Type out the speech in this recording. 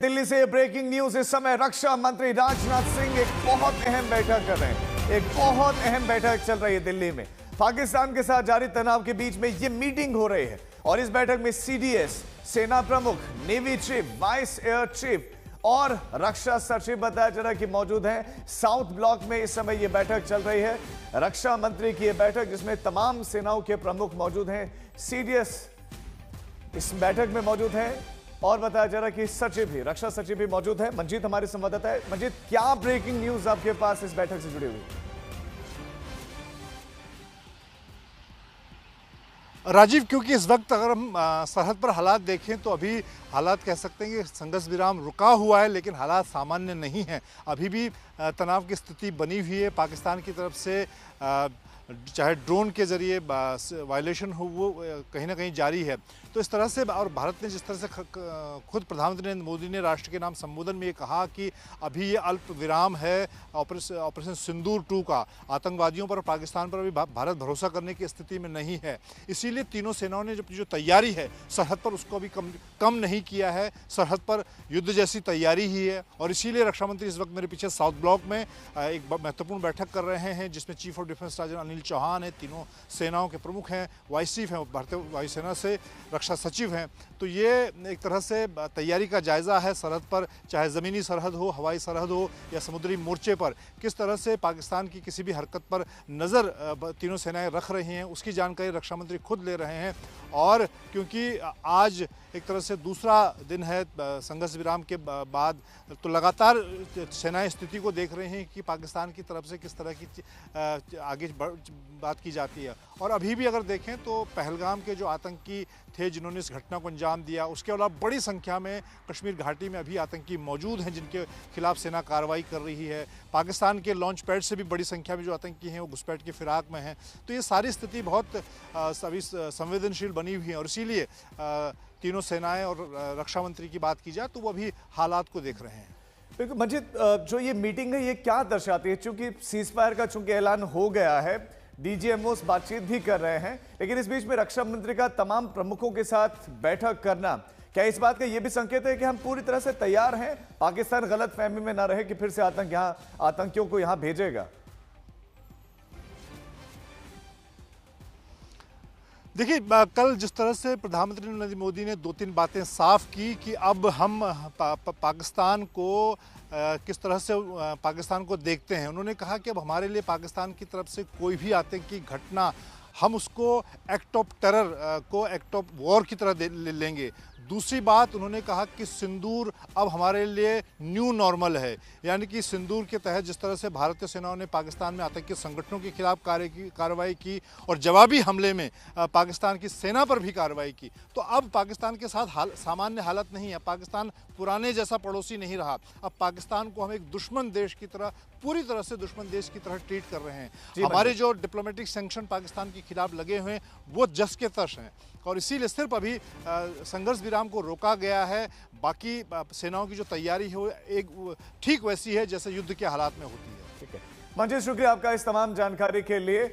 दिल्ली से breaking news. इस समय रक्षा मंत्री राजनाथ सिंह एक बहुत अहम बैठक कर रहे हैं। एक बहुत अहम बैठक चल रही है दिल्ली में। पाकिस्तान के साथ जारी तनाव के बीच में यह मीटिंग हो रही है और इस बैठक में सीडीएस, सेना प्रमुख, navy chief, vice air chief और रक्षा सचिव बताया जा रहा है कि मौजूद हैं। साउथ ब्लॉक में इस समय यह बैठक चल रही है। रक्षा मंत्री की यह बैठक जिसमें तमाम सेनाओं के प्रमुख मौजूद हैं। सीडीएस इस बैठक में मौजूद है और बताया जा रहा है कि सचिव भी, रक्षा सचिव भी मौजूद है। मंजीत हमारे संवाददाता है। मंजीत, क्या ब्रेकिंग न्यूज आपके पास इस बैठक से जुड़ी हुई? राजीव, क्योंकि इस वक्त अगर हम सरहद पर हालात देखें तो अभी हालात कह सकते हैं कि संघर्ष विराम रुका हुआ है, लेकिन हालात सामान्य नहीं हैं। अभी भी तनाव की स्थिति बनी हुई है। पाकिस्तान की तरफ से चाहे ड्रोन के जरिए वायलेशन हो, वो कहीं ना कहीं जारी है। तो इस तरह से, और भारत ने जिस तरह से खुद प्रधानमंत्री नरेंद्र मोदी ने राष्ट्र के नाम संबोधन में ये कहा कि अभी ये अल्प विराम है ऑपरेशन सिंदूर 2 का, आतंकवादियों पर, पाकिस्तान पर अभी भारत भरोसा करने की स्थिति में नहीं है। इसीलिए तीनों सेनाओं ने जो तैयारी है सरहद पर, उसको अभी कम नहीं किया है। सरहद पर युद्ध जैसी तैयारी ही है और इसीलिए रक्षा मंत्री इस वक्त मेरे पीछे साउथ ब्लॉक में एक महत्वपूर्ण बैठक कर रहे हैं, जिसमें चीफ ऑफ डिफेंस राजन अनिल चौहान है, तीनों सेनाओं के प्रमुख हैं, वाइस चीफ हैं भारतीय वायुसेना से, रक्षा सचिव हैं। तो ये एक तरह से तैयारी का जायजा है सरहद पर, चाहे ज़मीनी सरहद हो, हवाई सरहद हो या समुद्री मोर्चे पर, किस तरह से पाकिस्तान की किसी भी हरकत पर नज़र तीनों सेनाएं रख रही हैं, उसकी जानकारी रक्षा मंत्री खुद ले रहे हैं। और क्योंकि आज एक तरह से दूसरा दिन है संघर्ष विराम के बाद, तो लगातार सेनाएं स्थिति को देख रही हैं कि पाकिस्तान की तरफ से किस तरह की आगे बात की जाती है। और अभी भी अगर देखें तो पहलगाम के जो आतंकी थे जिन्होंने इस घटना को अंजाम दिया, उसके अलावा बड़ी संख्या में कश्मीर घाटी में अभी आतंकी मौजूद हैं जिनके खिलाफ सेना कार्रवाई कर रही है। पाकिस्तान के लॉन्च पैड से भी बड़ी संख्या में जो आतंकी हैं वो घुसपैठ की फिराक में हैं। तो ये सारी स्थिति बहुत संवेदनशील बनी हुई है और इसीलिए तीनों सेनाएं और रक्षा मंत्री की बात की जाए तो वो अभी हालात को देख रहे हैं। बिल्कुल मंजीत, जो ये मीटिंग है ये क्या दर्शाती है? चूंकि सीज फायर का चूंकि ऐलान हो गया है, डीजीएमओ बातचीत भी कर रहे हैं, लेकिन इस बीच में रक्षा मंत्री का तमाम प्रमुखों के साथ बैठक करना, क्या इस बात का यह भी संकेत है कि हम पूरी तरह से तैयार हैं, पाकिस्तान गलत फहमी में ना रहे कि फिर से आतंकियों को यहां भेजेगा? देखिए, कल जिस तरह से प्रधानमंत्री नरेंद्र मोदी ने 2-3 बातें साफ की कि अब हम पाकिस्तान को किस तरह से पाकिस्तान को देखते हैं। उन्होंने कहा कि अब हमारे लिए पाकिस्तान की तरफ से कोई भी आतंकी घटना, हम उसको एक्ट ऑफ टेरर को एक्ट ऑफ वॉर की तरह लेंगे। दूसरी बात उन्होंने कहा कि सिंदूर अब हमारे लिए न्यू नॉर्मल है, यानी कि सिंदूर के तहत जिस तरह से भारतीय सेनाओं ने पाकिस्तान में आतंकी संगठनों के खिलाफ कार्रवाई की और जवाबी हमले में पाकिस्तान की सेना पर भी कार्रवाई की, तो अब पाकिस्तान के साथ सामान्य हालत नहीं है। पाकिस्तान पुराने जैसा पड़ोसी नहीं रहा। अब पाकिस्तान को हम एक दुश्मन देश की तरह, पूरी तरह से दुश्मन देश की तरह ट्रीट कर रहे हैं। हमारे जो डिप्लोमेटिक सैंक्शन पाकिस्तान के खिलाफ लगे हुए हैं वो जस के तस हैं और इसीलिए सिर्फ अभी संघर्ष विराम को रोका गया है। बाकी सेनाओं की जो तैयारी है वो एक ठीक वैसी है जैसे युद्ध के हालात में होती है। ठीक है मंजीत, शुक्रिया आपका इस तमाम जानकारी के लिए।